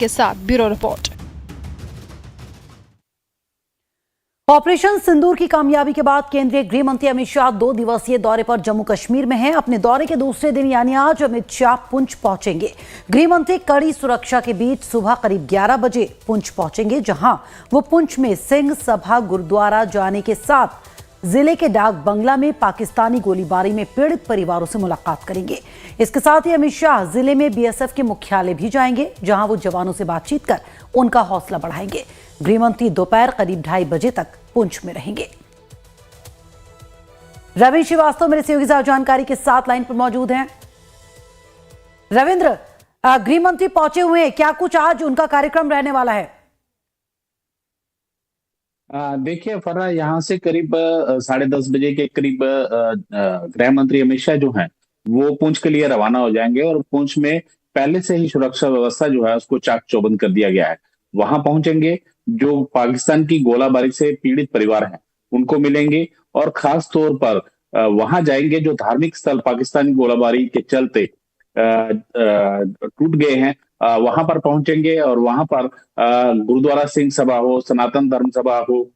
के साथ bureau report. Operation सिंदूर की कामयाबी के बाद केंद्रीय गृह मंत्री अमित शाह 2 दिवसीय दौरे पर जम्मू कश्मीर में हैं। अपने दौरे के दूसरे दिन यानी आज अमित शाह पुंछ पहुंचेंगे। गृह मंत्री कड़ी सुरक्षा के बीच सुबह करीब 11 बजे पुंछ पहुंचेंगे, जहां वो पुंछ में सिंह सभा गुरुद्वारा जाने के साथ जिले के डाक बंगला में पाकिस्तानी गोलीबारी में पीड़ित परिवारों से मुलाकात करेंगे। इसके साथ ही अमित शाह जिले में बीएसएफ के मुख्यालय भी जाएंगे, जहां वो जवानों से बातचीत कर उनका हौसला बढ़ाएंगे। गृह मंत्री दोपहर करीब 2:30 बजे तक पुंछ में रहेंगे। रविंद्र श्रीवास्तव मेरे सहयोगी जानकारी के साथ लाइन पर मौजूद हैं। रविंद्र, गृह मंत्री पहुंचे हुए हैं, क्या कुछ आज उनका कार्यक्रम रहने वाला है? देखिए फरा, यहाँ से करीब 10:30 बजे के करीब गृह मंत्री अमित शाह जो हैं वो पुंछ के लिए रवाना हो जाएंगे और पुंछ में पहले से ही सुरक्षा व्यवस्था जो है उसको चाक चौबंद कर दिया गया है। वहां पहुंचेंगे, जो पाकिस्तान की गोलाबारी से पीड़ित परिवार हैं उनको मिलेंगे और खास तौर पर वहां जाएंगे जो धार्मिक स्थल पाकिस्तानी गोलाबारी के चलते टूट गए हैं, वहां पर पहुंचेंगे और वहां पर गुरुद्वारा सिंह सभा हो, सनातन धर्म सभा हो,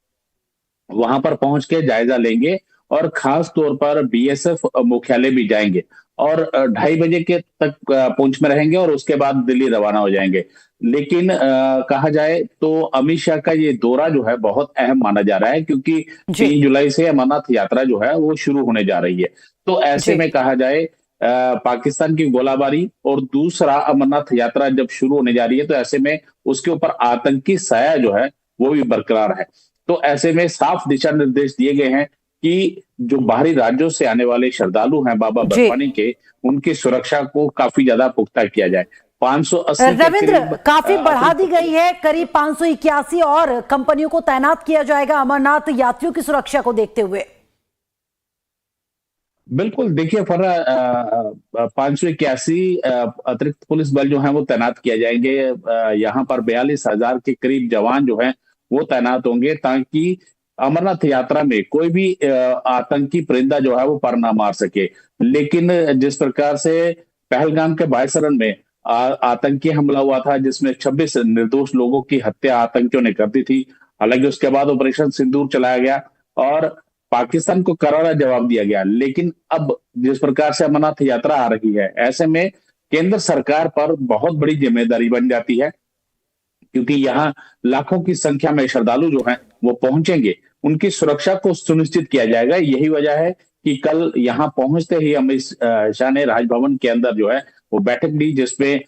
वहां पर पहुंच के जायजा लेंगे और खास तौर पर बीएसएफ मुख्यालय भी जाएंगे और 2:30 बजे के तक पुंछ में रहेंगे और उसके बाद दिल्ली रवाना हो जाएंगे। लेकिन कहा जाए तो अमित शाह का ये दौरा जो है बहुत अहम माना जा रहा है, क्योंकि 3 जुलाई से अमरनाथ यात्रा जो है वो शुरू होने जा रही है। तो ऐसे में कहा जाए पाकिस्तान की गोलाबारी और दूसरा अमरनाथ यात्रा जब शुरू होने जा रही है, तो ऐसे में उसके ऊपर आतंकी साया जो है वो भी बरकरार है। तो ऐसे में साफ दिशा निर्देश दिए गए हैं कि जो बाहरी राज्यों से आने वाले श्रद्धालु हैं बाबा बर्फानी के, उनकी सुरक्षा को काफी ज्यादा पुख्ता किया जाए। 580 रविंद्र, काफी बढ़ा दी गई है, करीब 581 और कंपनियों को तैनात किया जाएगा अमरनाथ यात्रियों की सुरक्षा को देखते हुए। बिल्कुल, देखिए फर्रा, 581 अतिरिक्त पुलिस बल जो है वो तैनात किया जाएंगे। यहाँ पर 42,000 के करीब जवान जो हैं वो तैनात होंगे, ताकि अमरनाथ यात्रा में कोई भी आतंकी परिंदा जो है वो पर ना मार सके। लेकिन जिस प्रकार से पहलगाम के बायसरन में आतंकी हमला हुआ था, जिसमें 26 निर्दोष लोगों की हत्या आतंकियों ने कर दी थी, हालांकि उसके बाद ऑपरेशन सिंदूर चलाया गया और पाकिस्तान को करारा जवाब दिया गया। लेकिन अब जिस प्रकार से अमरनाथ यात्रा आ रही है, ऐसे में केंद्र सरकार पर बहुत बड़ी जिम्मेदारी बन जाती है, क्योंकि यहाँ लाखों की संख्या में श्रद्धालु जो हैं वो पहुंचेंगे, उनकी सुरक्षा को सुनिश्चित किया जाएगा। यही वजह है कि कल यहाँ पहुंचते ही अमित शाह ने राजभवन के अंदर जो है वो बैठक ली, जिसमें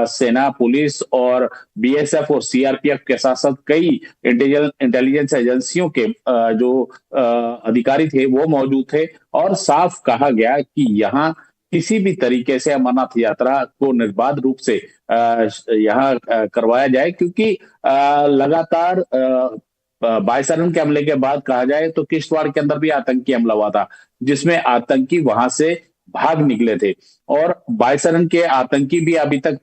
सेना, पुलिस और बीएसएफ और सीआरपीएफ के साथ साथ कई इंटेलिजेंस एजेंसियों के जो अधिकारी थे वो मौजूद थे और साफ कहा गया कि यहाँ किसी भी तरीके से अमरनाथ यात्रा को निर्बाध रूप से यहाँ करवाया जाए, क्योंकि लगातार बायसरन के हमले के बाद कहा जाए तो किश्तवाड़ के अंदर भी आतंकी हमला हुआ था, जिसमें आतंकी वहां से भाग निकले थे और बायसरन के आतंकी भी अभी तक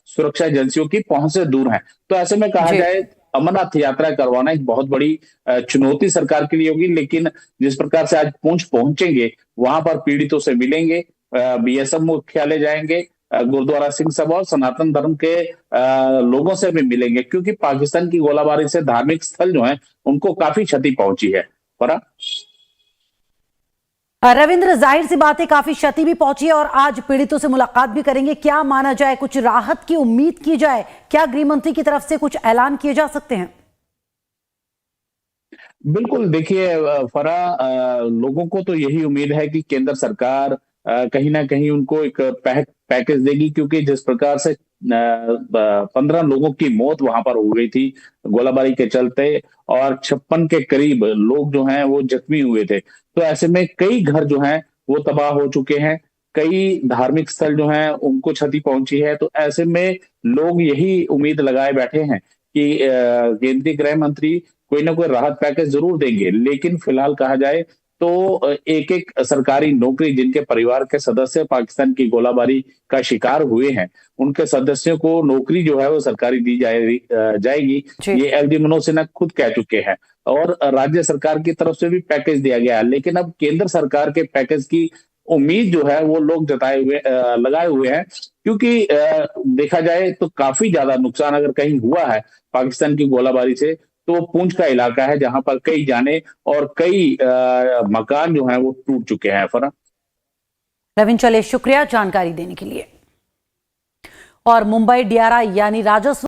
सुरक्षा एजेंसियों की पहुंच से दूर हैं। तो ऐसे में कहा जाए अमरनाथ यात्रा करवाना एक बहुत बड़ी चुनौती सरकार के लिए होगी। लेकिन जिस प्रकार से आज पुंछ पहुंचेंगे, वहां पर पीड़ितों से मिलेंगे, बीएसएफ मुख्यालय जाएंगे, गुरुद्वारा सिंह सभा और सनातन धर्म के लोगों से भी मिलेंगे, क्योंकि पाकिस्तान की गोलाबारी से धार्मिक स्थल जो हैं उनको काफी क्षति पहुंची है। पर रविंद्र, जाहिर सी बात है काफी क्षति भी पहुंची है और आज पीड़ितों से मुलाकात भी करेंगे। क्या माना जाए, कुछ राहत की उम्मीद की जाए? क्या गृह मंत्री की तरफ से कुछ ऐलान किए जा सकते हैं? बिल्कुल, देखिए फरा, लोगों को तो यही उम्मीद है कि केंद्र सरकार कहीं ना कहीं उनको एक पैकेज देगी, क्योंकि जिस प्रकार से 15 लोगों की मौत वहां पर हो गई थी गोलाबारी के चलते और 56 के करीब लोग जो हैं वो जख्मी हुए थे। तो ऐसे में कई घर जो हैं वो तबाह हो चुके हैं, कई धार्मिक स्थल जो हैं उनको क्षति पहुंची है। तो ऐसे में लोग यही उम्मीद लगाए बैठे हैं कि केंद्रीय गृह मंत्री कोई ना कोई राहत पैकेज जरूर देंगे। लेकिन फिलहाल कहा जाए तो एक एक सरकारी नौकरी जिनके परिवार के सदस्य पाकिस्तान की गोलाबारी का शिकार हुए हैं, उनके सदस्यों को नौकरी जो है वो सरकारी दी जाएगी। ये एलजी मनोज सिन्हा खुद कह चुके हैं और राज्य सरकार की तरफ से भी पैकेज दिया गया है। लेकिन अब केंद्र सरकार के पैकेज की उम्मीद जो है वो लोग लगाए हुए हैं, क्योंकि देखा जाए तो काफी ज्यादा नुकसान अगर कहीं हुआ है पाकिस्तान की गोलाबारी से, तो पुंछ का इलाका है जहां पर कई जाने और कई मकान जो हैं वो टूट चुके हैं। फरा रविंद्र चले, शुक्रिया जानकारी देने के लिए। और मुंबई DRI यानी राजस्व